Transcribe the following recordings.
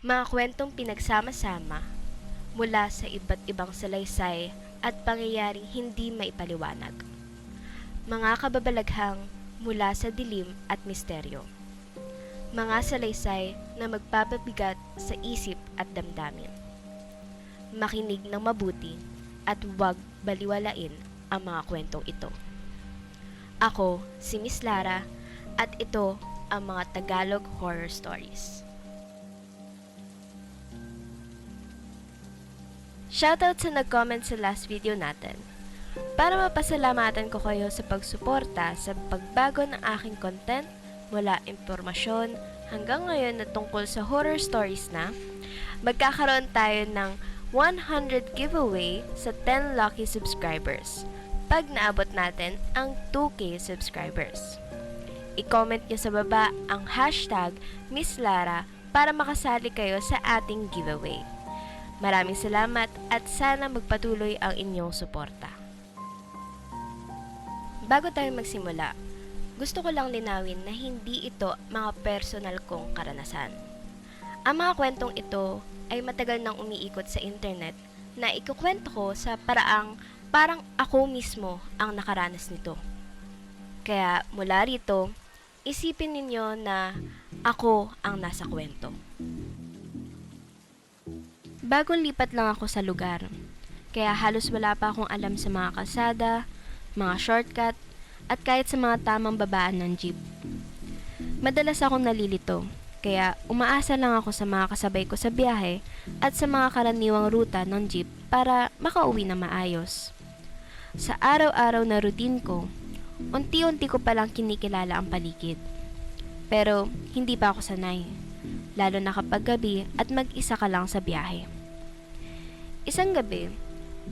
Mga kwentong pinagsama-sama mula sa iba't ibang salaysay at pangyayaring hindi maipaliwanag. Mga kababalaghang mula sa dilim at misteryo. Mga salaysay na magpapabigat sa isip at damdamin. Makinig ng mabuti at huwag baliwalain ang mga kwentong ito. Ako si Miss Lara at ito ang mga Tagalog Horror Stories. Shoutout sa nag-comment sa last video natin. Para mapasalamatan ko kayo sa pagsuporta sa pagbago ng aking content mula impormasyon hanggang ngayon na tungkol sa horror stories na, magkakaroon tayo ng 100 giveaway sa 10 lucky subscribers pag naabot natin ang 2K subscribers. I-comment nyo sa baba ang hashtag Miss Lara para makasali kayo sa ating giveaway. Maraming salamat at sana magpatuloy ang inyong suporta. Bago tayo magsimula, gusto ko lang linawin na hindi ito mga personal kong karanasan. Ang mga kwentong ito ay matagal nang umiikot sa internet na ikukwento ko sa paraang parang ako mismo ang nakaranas nito. Kaya mula rito, isipin ninyo na ako ang nasa kwento. Bagong lipat lang ako sa lugar, kaya halos wala pa akong alam sa mga kalsada, mga shortcut, at kahit sa mga tamang babaan ng jeep. Madalas akong nalilito, kaya umaasa lang ako sa mga kasabay ko sa biyahe at sa mga karaniwang ruta ng jeep para makauwi na maayos. Sa araw-araw na routine ko, unti-unti ko palang kinikilala ang paligid. Pero hindi pa ako sanay, lalo na kapag gabi at mag-isa ka lang sa biyahe. Isang gabi,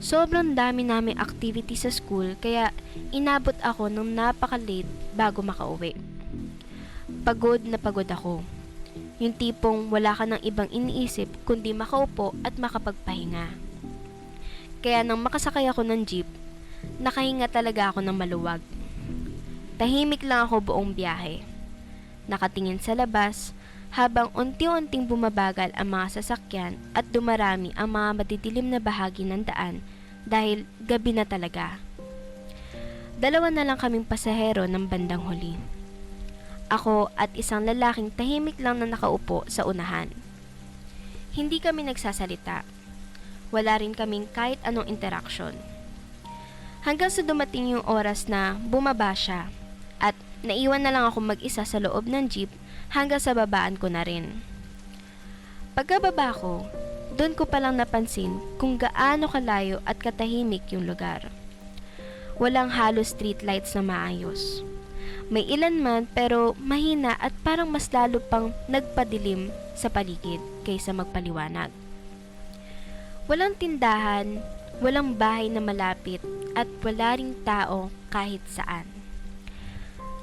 sobrang dami naming activity sa school kaya inabot ako ng napaka-late bago makauwi. Pagod na pagod ako. Yung tipong wala ka ng ibang iniisip kundi makaupo at makapagpahinga. Kaya nang makasakay ako ng jeep, nakahinga talaga ako ng maluwag. Tahimik lang ako buong biyahe. Nakatingin sa labas, habang unti-unting bumabagal ang mga sasakyan at dumarami ang mga madidilim na bahagi ng daan dahil gabi na talaga. Dalawa na lang kaming pasahero ng bandang huli. Ako at isang lalaking tahimik lang na nakaupo sa unahan. Hindi kami nagsasalita. Wala rin kaming kahit anong interaksyon. Hanggang sa dumating yung oras na bumaba siya at naiwan na lang ako mag-isa sa loob ng jeep hanggang sa babaan ko na rin. Pagkababa ko, doon ko palang napansin kung gaano kalayo at katahimik yung lugar. Walang halos street lights na maayos. May ilan man pero mahina at parang mas lalo pang nagpadilim sa paligid kaysa magpaliwanag. Walang tindahan, walang bahay na malapit at wala ring tao kahit saan.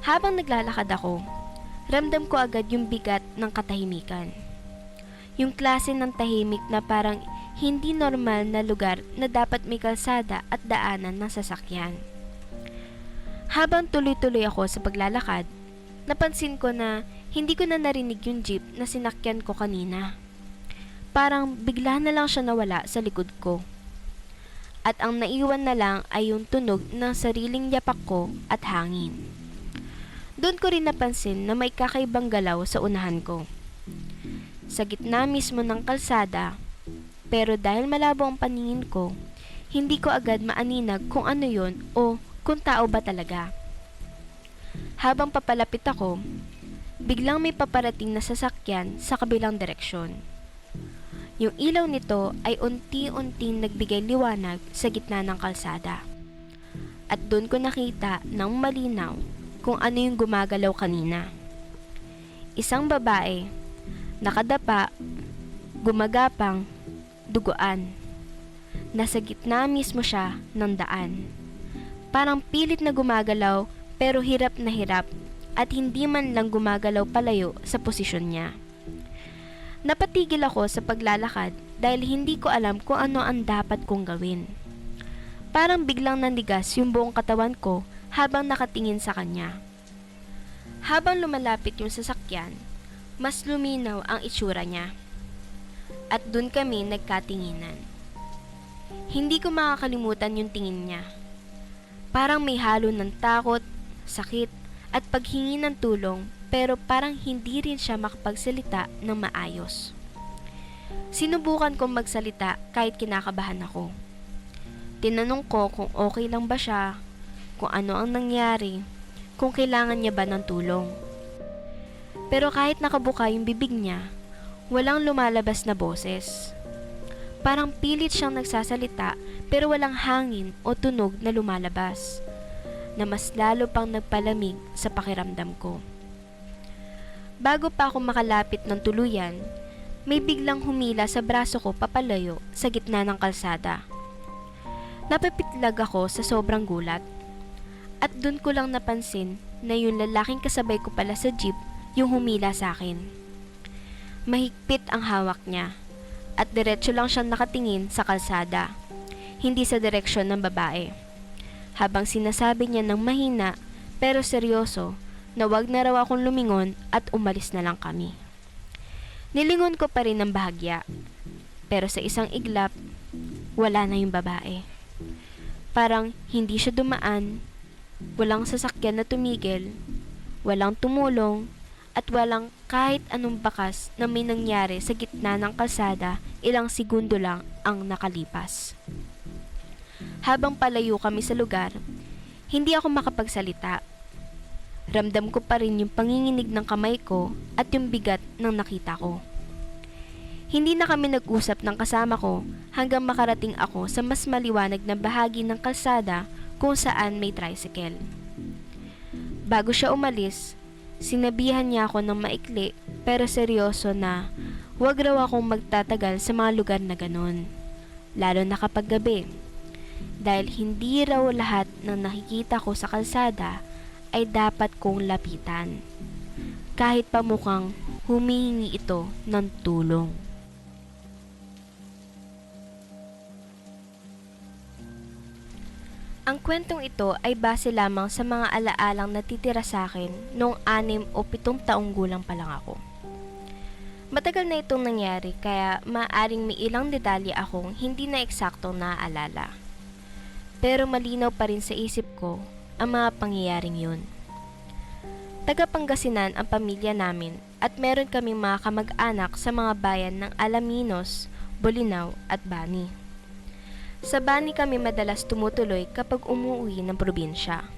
Habang naglalakad ako, ramdam ko agad yung bigat ng katahimikan. Yung klase ng tahimik na parang hindi normal na lugar na dapat may kalsada at daanan ng sasakyan. Habang tuloy-tuloy ako sa paglalakad, napansin ko na hindi ko na narinig yung jeep na sinakyan ko kanina. Parang bigla na lang siya nawala sa likod ko. At ang naiwan na lang ay yung tunog ng sariling yapak ko at hangin. Doon ko rin napansin na may kakaibang galaw sa unahan ko. Sa gitna mismo ng kalsada, pero dahil malabo ang paningin ko, hindi ko agad maaninag kung ano yon o kung tao ba talaga. Habang papalapit ako, biglang may paparating na sasakyan sa kabilang direksyon. Yung ilaw nito ay unti-unting nagbigay liwanag sa gitna ng kalsada. At doon ko nakita ng malinaw kung ano yung gumagalaw kanina. Isang babae, nakadapa, gumagapang, duguan. Nasa gitna mismo siya ng daan. Parang pilit na gumagalaw pero hirap na hirap at hindi man lang gumagalaw palayo sa posisyon niya. Napatigil ako sa paglalakad dahil hindi ko alam kung ano ang dapat kong gawin. Parang biglang nandigas yung buong katawan ko habang nakatingin sa kanya. Habang lumalapit yung sasakyan, mas luminaw ang itsura niya. at dun kami nagkatinginan. Hindi ko makakalimutan yung tingin niya. Parang may halo ng takot, sakit, at paghingi ng tulong pero parang hindi rin siya makapagsalita ng maayos. Sinubukan kong magsalita kahit kinakabahan ako. Tinanong ko kung okay lang ba siya, kung ano ang nangyari, kung kailangan niya ba ng tulong. Pero kahit nakabuka yung bibig niya, walang lumalabas na boses. Parang pilit siyang nagsasalita pero walang hangin o tunog na lumalabas, na mas lalo pang nagpalamig sa pakiramdam ko. Bago pa ako makalapit ng tuluyan, may biglang humila sa braso ko papalayo sa gitna ng kalsada. Napapitlag ako sa sobrang gulat. At dun ko lang napansin na yung lalaking kasabay ko pala sa jeep yung humila sa akin. Mahigpit ang hawak niya at diretso lang siyang nakatingin sa kalsada, hindi sa direksyon ng babae. Habang sinasabi niya ng mahina pero seryoso na wag na raw akong lumingon at umalis na lang kami. Nilingon ko pa rin ng bahagya, pero sa isang iglap, wala na yung babae. Parang hindi siya dumaan, walang sasakyan na tumigil, walang tumulong, at walang kahit anong bakas na may nangyari sa gitna ng kalsada, ilang segundo lang ang nakalipas. Habang palayo kami sa lugar, hindi ako makapagsalita. Ramdam ko pa rin yung panginginig ng kamay ko at yung bigat ng nakita ko. Hindi na kami nag-usap ng kasama ko hanggang makarating ako sa mas maliwanag na bahagi ng kalsada kung saan may tricycle. Bago siya umalis, sinabihan niya ako ng maikli pero seryoso na huwag raw akong magtatagal sa mga lugar na ganon, lalo na kapag gabi. Dahil hindi raw lahat ng nakikita ko sa kalsada ay dapat kong lapitan, kahit pa mukhang humihingi ito ng tulong. Ang kwentong ito ay base lamang sa mga alaalang natitira sa akin noong 6 o 7 taong gulang pa lang ako. Matagal na itong nangyari kaya maaaring may ilang detalye akong hindi na eksaktong naaalala. Pero malinaw pa rin sa isip ko ang mga pangyayaring yun. Taga Pangasinan ang pamilya namin at meron kaming mga kamag-anak sa mga bayan ng Alaminos, Bolinao at Bani. Sa Bani kami madalas tumutuloy kapag umuwi ng probinsya.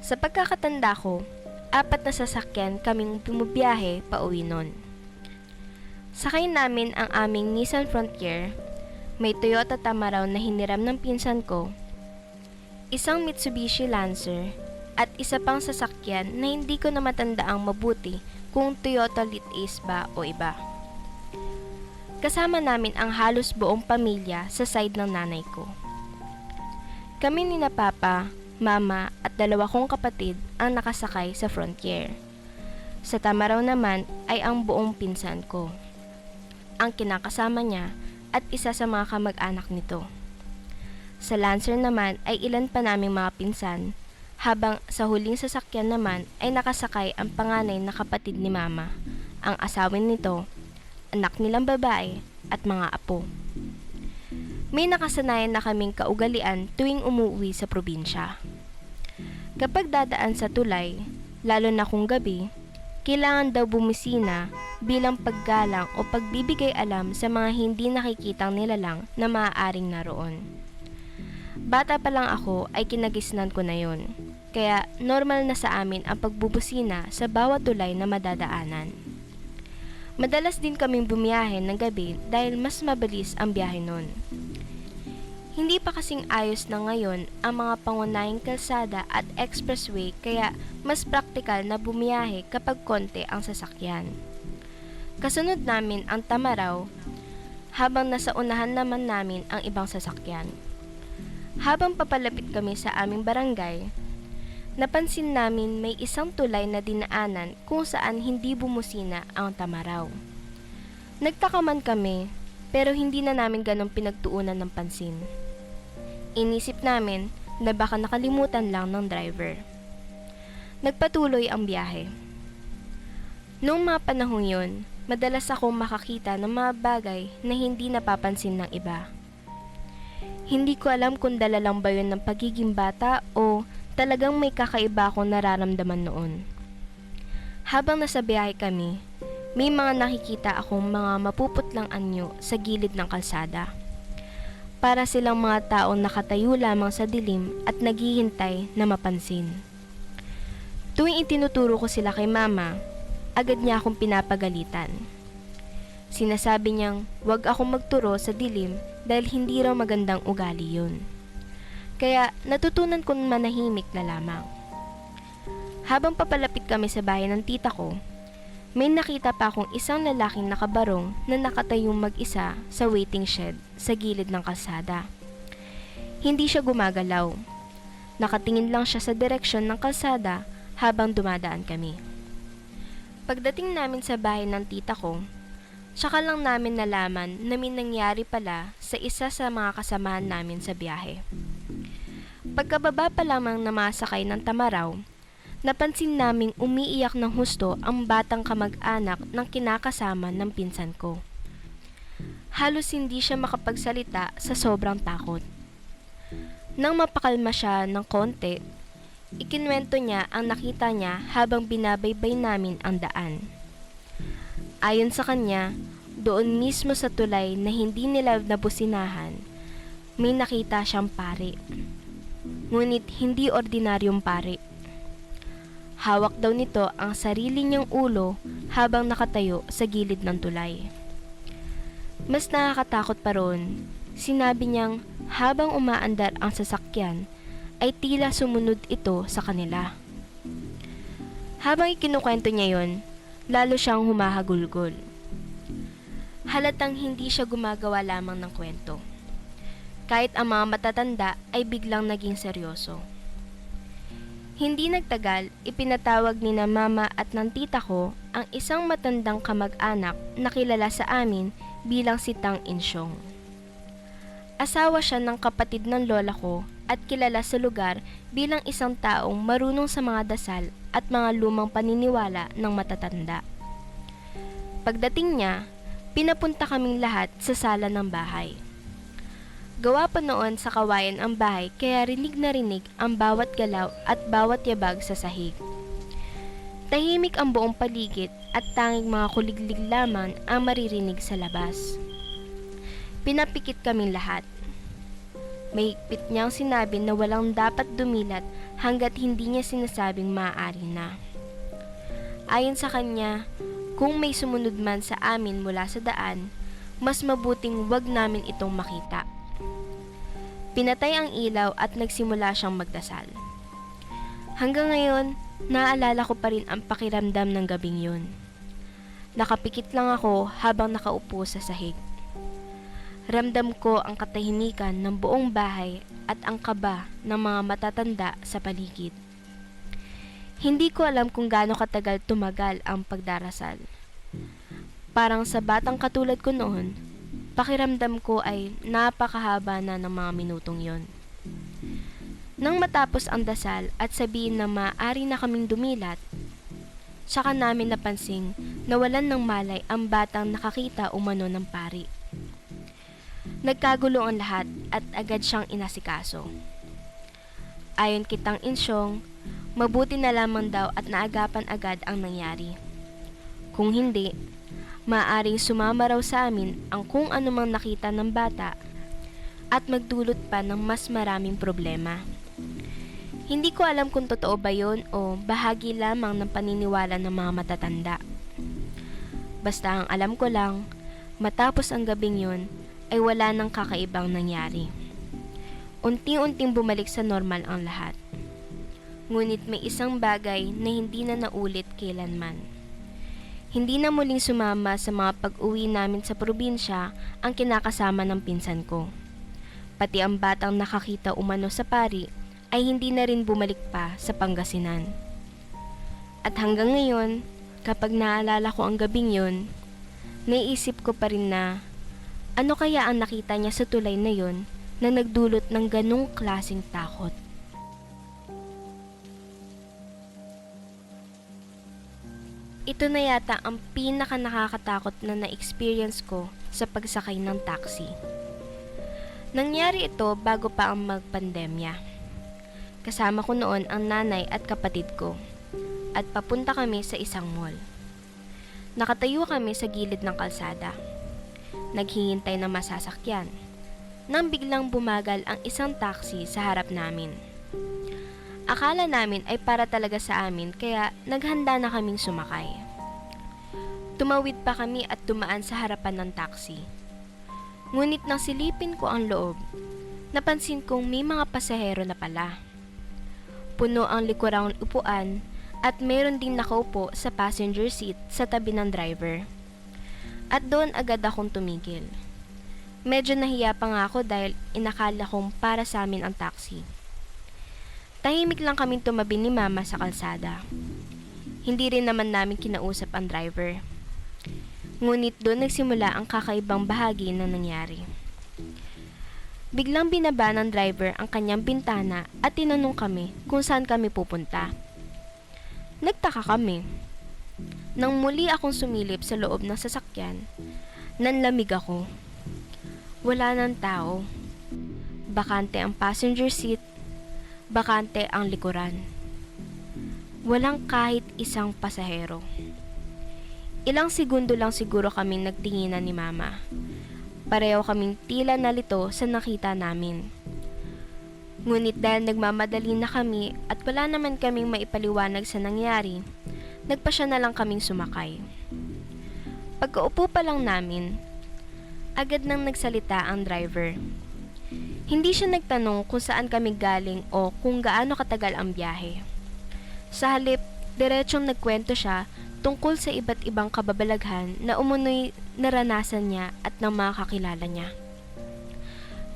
Sa pagkakatanda ko, 4 na sasakyan kaming bumubiyahe pa uwi nun. Sakay namin ang aming Nissan Frontier, may Toyota Tamaraw na hiniram ng pinsan ko, isang Mitsubishi Lancer, at isa pang sasakyan na hindi ko na matandaang mabuti kung Toyota Litace ba o iba. Kasama namin ang halos buong pamilya sa side ng nanay ko. Kami ni na papa, mama at 2 kong kapatid ang nakasakay sa Frontier. Sa Tamaraw naman ay ang buong pinsan ko, ang kinakasama niya at isa sa mga kamag-anak nito. Sa Lancer naman ay ilan pa naming mga pinsan, habang sa huling sasakyan naman ay nakasakay ang panganay na kapatid ni mama, ang asawin nito, anak nilang babae at mga apo. May nakasanayan na kaming kaugalian tuwing umuwi sa probinsya. Kapag dadaan sa tulay, lalo na kung gabi, kailangan daw bumisina bilang paggalang o pagbibigay alam sa mga hindi nakikitang nilalang na maaaring naroon. Bata pa lang ako ay kinagisnan ko na yon, kaya normal na sa amin ang pagbubusina sa bawat tulay na madadaanan. Madalas din kaming bumiyahe ng gabi dahil mas mabilis ang biyahe nun. Hindi pa kasing ayos na ngayon ang mga pangunahing kalsada at expressway kaya mas praktikal na bumiyahe kapag konti ang sasakyan. Kasunod namin ang Tamaraw habang nasa unahan naman namin ang ibang sasakyan. Habang papalapit kami sa aming barangay, napansin namin may isang tulay na dinaanan kung saan hindi bumusina ang Tamaraw. Nagtaka man kami pero hindi na namin ganong pinagtuunan ng pansin. Inisip namin na baka nakalimutan lang ng driver. Nagpatuloy ang biyahe. Noong mga panahong yun, Madalas akong makakita ng mga bagay na hindi napapansin ng iba. Hindi ko alam kung dala lang ba yun ng pagiging bata o talagang may kakaiba akong nararamdaman noon. Habang nasa biyahe kami, may mga nakikita akong mga mapuputlang anyo sa gilid ng kalsada. Para silang mga taong nakatayo lamang sa dilim at naghihintay na mapansin. Tuwing itinuturo ko sila kay mama, agad niya akong pinapagalitan. Sinasabi niyang wag akong magturo sa dilim dahil hindi raw magandang ugali yun. Kaya natutunan kong manahimik na lamang. Habang papalapit kami sa bahay ng tita ko, may nakita pa akong isang lalaking nakabarong na nakatayong mag-isa sa waiting shed sa gilid ng kalsada. Hindi siya gumagalaw. Nakatingin lang siya sa direksyon ng kalsada habang dumadaan kami. Pagdating namin sa bahay ng tita ko, tsaka lang namin nalaman na may nangyari pala sa isa sa mga kasamahan namin sa biyahe. Pagkababa pa lamang na masakay ng Tamaraw, napansin naming umiiyak ng husto ang batang kamag-anak ng kinakasama ng pinsan ko. Halos hindi siya makapagsalita sa sobrang takot. Nang mapakalma siya ng konti, ikinwento niya ang nakita niya habang binabaybay namin ang daan. Ayon sa kanya, doon mismo sa tulay na hindi nila nabusinahan, may nakita siyang pari. Ngunit hindi ordinaryong pari. Hawak daw nito ang sarili niyang ulo habang nakatayo sa gilid ng tulay. Mas nakakatakot pa ron, sinabi niyang habang umaandar ang sasakyan ay tila sumunod ito sa kanila. Habang ikinukwento niya yon, lalo siyang humahagulgol. Halatang hindi siya gumagawa lamang ng kwento. Kahit ang mga matatanda ay biglang naging seryoso. Hindi nagtagal, ipinatawag ni na mama at ng tita ko ang isang matandang kamag-anak na kilala sa amin bilang si Tang Insyong. Asawa siya ng kapatid ng lola ko at kilala sa lugar bilang isang taong marunong sa mga dasal at mga lumang paniniwala ng matatanda. Pagdating niya, pinapunta kaming lahat sa sala ng bahay. Gawa pa noon sa kawayan ang bahay kaya rinig na rinig ang bawat galaw at bawat yabag sa sahig. Tahimik ang buong paligid at tanging mga kuliglig lamang ang maririnig sa labas. Pinapikit kaming lahat. Mahigpit niyang sinabi na walang dapat dumilat hanggat hindi niya sinasabing maaari na. Ayon sa kanya, kung may sumunod man sa amin mula sa daan, mas mabuting wag namin itong makita. Pinatay ang ilaw at nagsimula siyang magdasal. Hanggang ngayon, naaalala ko pa rin ang pakiramdam ng gabing yun. Nakapikit lang ako habang nakaupo sa sahig. Ramdam ko ang katahimikan ng buong bahay at ang kaba ng mga matatanda sa paligid. Hindi ko alam kung gaano katagal tumagal ang pagdarasal. Parang sa batang katulad ko noon, pakiramdam ko ay napakahaba na ng mga minutong yon. Nang matapos ang dasal at sabihin na maaari na kaming dumilat, saka namin napansing nawalan ng malay ang batang nakakita umano ng pari. Nagkagulo ang lahat at agad siyang inasikaso. Ayon kay Tang Insyong, mabuti na lamang daw at naagapan agad ang nangyari. Kung hindi, maaaring sumama raw sa amin ang kung anumang nakita ng bata at magdulot pa ng mas maraming problema. Hindi ko alam kung totoo ba yun o bahagi lamang ng paniniwala ng mga matatanda. Basta ang alam ko lang, matapos ang gabing yun, ay wala nang kakaibang nangyari. Unti-unting bumalik sa normal ang lahat. Ngunit may isang bagay na hindi na naulit kailanman. Hindi na muling sumama sa mga pag-uwi namin sa probinsya ang kinakasama ng pinsan ko. Pati ang batang nakakita umano sa pari ay hindi na rin bumalik pa sa Pangasinan. At hanggang ngayon, kapag naalala ko ang gabing yun, naiisip ko pa rin na ano kaya ang nakita niya sa tulay na yon na nagdulot ng ganong klaseng takot. Ito na yata ang pinaka nakakatakot na na-experience ko sa pagsakay ng taxi. Nangyari ito bago pa ang magpandemya. Kasama ko noon ang nanay at kapatid ko at papunta kami sa isang mall. Nakatayo kami sa gilid ng kalsada. Naghihintay ng masasakyan. Nang biglang bumagal ang isang taxi sa harap namin. Akala namin ay para talaga sa amin kaya naghanda na kaming sumakay. Tumawid pa kami at dumaan sa harapan ng taxi. Ngunit nang silipin ko ang loob, napansin kong may mga pasahero na pala. Puno ang likurang upuan at meron ding nakaupo sa passenger seat sa tabi ng driver. At doon agad akong tumigil. Medyo nahiya pa nga ako dahil inakala kong para sa amin ang taxi. Tahimik lang kaming tumabi ni Mama sa kalsada. Hindi rin naman namin kinausap ang driver. Ngunit doon nagsimula ang kakaibang bahagi na nangyari. Biglang binaba ng driver ang kanyang bintana at tinanong kami kung saan kami pupunta. Nagtaka kami. Nang muli akong sumilip sa loob ng sasakyan, nanlamig ako. Wala ng tao. Bakante ang passenger seat. Bakante ang likuran. Walang kahit isang pasahero. Ilang segundo lang siguro kaming nagtinginan ni Mama. Pareho kaming tila nalito sa nakita namin. Ngunit dahil nagmamadali na kami at wala naman kaming maipaliwanag sa nangyari, nagpasya na lang kaming sumakay. Pagkaupo pa lang namin, agad nang nagsalita ang driver. Hindi siya nagtanong kung saan kami galing o kung gaano katagal ang biyahe. Sa halip, diretsong nagkwento siya tungkol sa iba't ibang kababalaghan na umunoy naranasan niya at ng mga kakilala niya.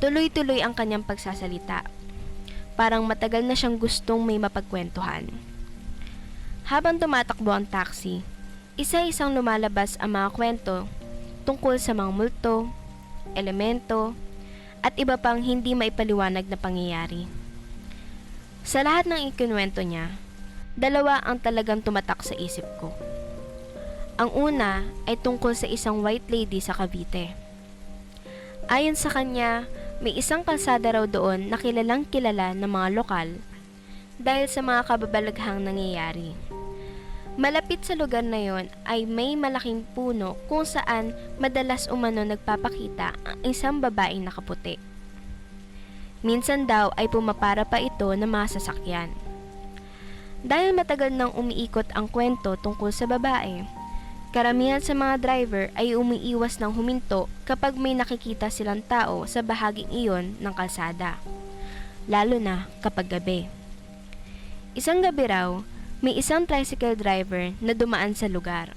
Tuloy-tuloy ang kanyang pagsasalita. Parang matagal na siyang gustong may mapagkwentuhan. Habang tumatakbo ang taxi, isa-isang lumalabas ang mga kwento tungkol sa mga multo, elemento, at iba pang hindi maipaliwanag na pangyayari. Sa lahat ng ikinuwento niya, dalawa ang talagang tumatak sa isip ko. Ang una ay tungkol sa isang white lady sa Cavite. Ayon sa kanya, may isang kalsada raw doon na kilalang kilala ng mga lokal dahil sa mga kababalaghang nangyayari. Malapit sa lugar na yon ay may malaking puno kung saan madalas umano nagpapakita ang isang babaeng nakaputi. Minsan daw ay pumapara pa ito ng mga sasakyan. Dahil matagal nang umiikot ang kwento tungkol sa babae, karamihan sa mga driver ay umiiwas ng huminto kapag may nakikita silang tao sa bahaging iyon ng kalsada, lalo na kapag gabi. Isang gabi raw, may isang tricycle driver na dumaan sa lugar.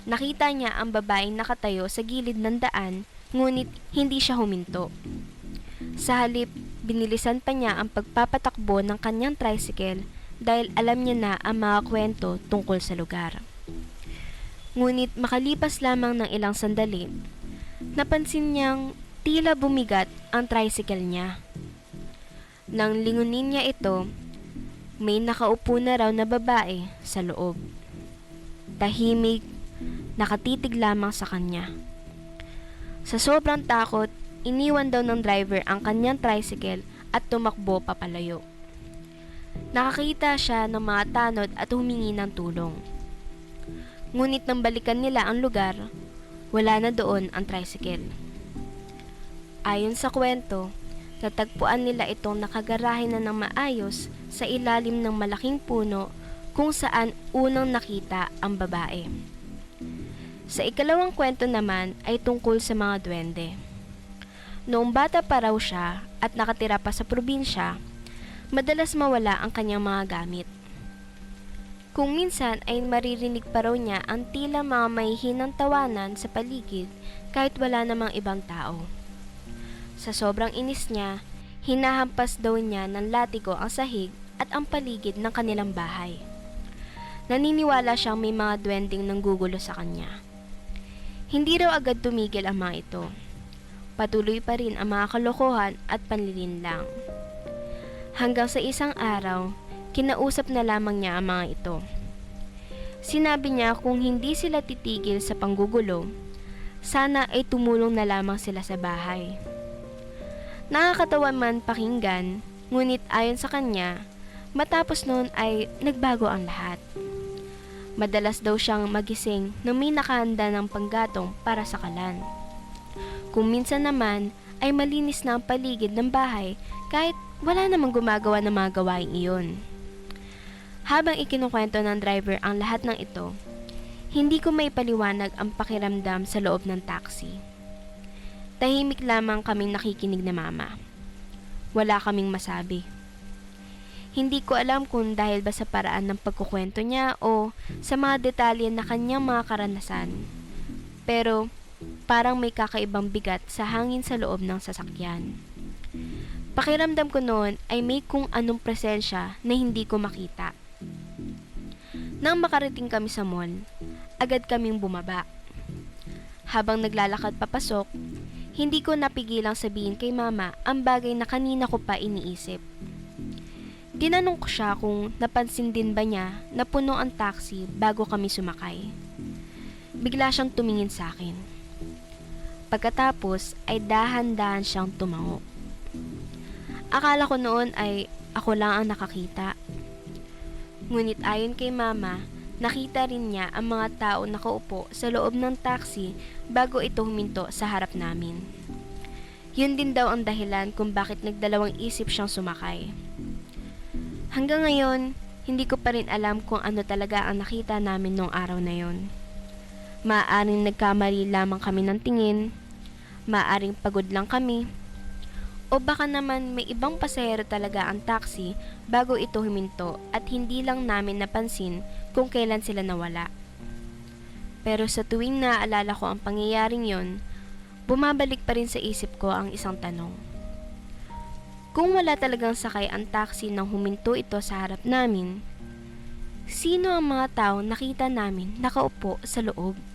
Nakita niya ang babaeng nakatayo sa gilid ng daan, ngunit hindi siya huminto. Sa halip, binilisan pa niya ang pagpapatakbo ng kanyang tricycle dahil alam niya na ang mga kwento tungkol sa lugar. Ngunit makalipas lamang ng ilang sandali, napansin niyang tila bumigat ang tricycle niya. Nang lingunin niya ito, may nakaupo na raw na babae sa loob. Tahimik, nakatitig lamang sa kanya. Sa sobrang takot, iniwan daw ng driver ang kanyang tricycle at tumakbo papalayo. Nakakita siya ng mga tanod at humingi ng tulong. Ngunit nang balikan nila ang lugar, wala na doon ang tricycle. Ayon sa kwento, natagpuan nila itong nakagarahe na ng maayos sa ilalim ng malaking puno kung saan unang nakita ang babae. Sa ikalawang kwento naman ay tungkol sa mga duwende. Noong bata pa raw siya at nakatira pa sa probinsya, madalas mawala ang kanyang mga gamit. Kung minsan ay maririnig pa raw niya ang tila mga mahihinang tawanan sa paligid kahit wala namang ibang tao. Sa sobrang inis niya, hinahampas daw niya ng latigo ang sahig at ang paligid ng kanilang bahay. Naniniwala siyang may mga duwending nanggugulo sa kanya. Hindi raw agad tumigil ang mga ito. Patuloy pa rin ang mga kalokohan at panlilinlang. Hanggang sa isang araw, kinausap na lamang niya ang mga ito. Sinabi niya kung hindi sila titigil sa panggugulo, sana ay tumulong na lamang sila sa bahay. Nakakatawa man pakinggan, ngunit ayon sa kanya, matapos noon ay nagbago ang lahat. Madalas daw siyang magising nang may nakahanda ng panggatong para sa kalan. Kung minsan naman ay malinis na ang paligid ng bahay kahit wala namang gumagawa ng mga gawaing iyon. Habang ikinukwento ng driver ang lahat ng ito, hindi ko maipaliwanag ang pakiramdam sa loob ng taxi. Tahimik lamang kaming nakikinig na mama. Wala kaming masabi. Hindi ko alam kung dahil ba sa paraan ng pagkukwento niya o sa mga detalye na kanyang mga karanasan. Pero parang may kakaibang bigat sa hangin sa loob ng sasakyan. Pakiramdam ko noon ay may kung anong presensya na hindi ko makita. Nang makarating kami sa mall, agad kaming bumaba. Habang naglalakad papasok, hindi ko napigilang sabihin kay mama ang bagay na kanina ko pa iniisip. Tinanong ko siya kung napansin din ba niya na puno ang taxi bago kami sumakay. Bigla siyang tumingin sa akin. Pagkatapos ay dahan-dahan siyang tumango. Akala ko noon ay ako lang ang nakakita. Ngunit ayon kay mama, nakita rin niya ang mga tao nakaupo sa loob ng taxi bago ito huminto sa harap namin. Yun din daw ang dahilan kung bakit nagdalawang isip siyang sumakay. Hanggang ngayon, hindi ko pa rin alam kung ano talaga ang nakita namin nung araw na yon. Maaaring nagkamali lamang kami ng tingin, maaaring pagod lang kami, o baka naman may ibang pasahero talaga ang taxi bago ito huminto at hindi lang namin napansin kung kailan sila nawala. Pero sa tuwing naaalala ko ang pangyayaring yon, bumabalik pa rin sa isip ko ang isang tanong. Kung wala talagang sakay ang taxi nang huminto ito sa harap namin, sino ang mga tao nakita namin nakaupo sa loob?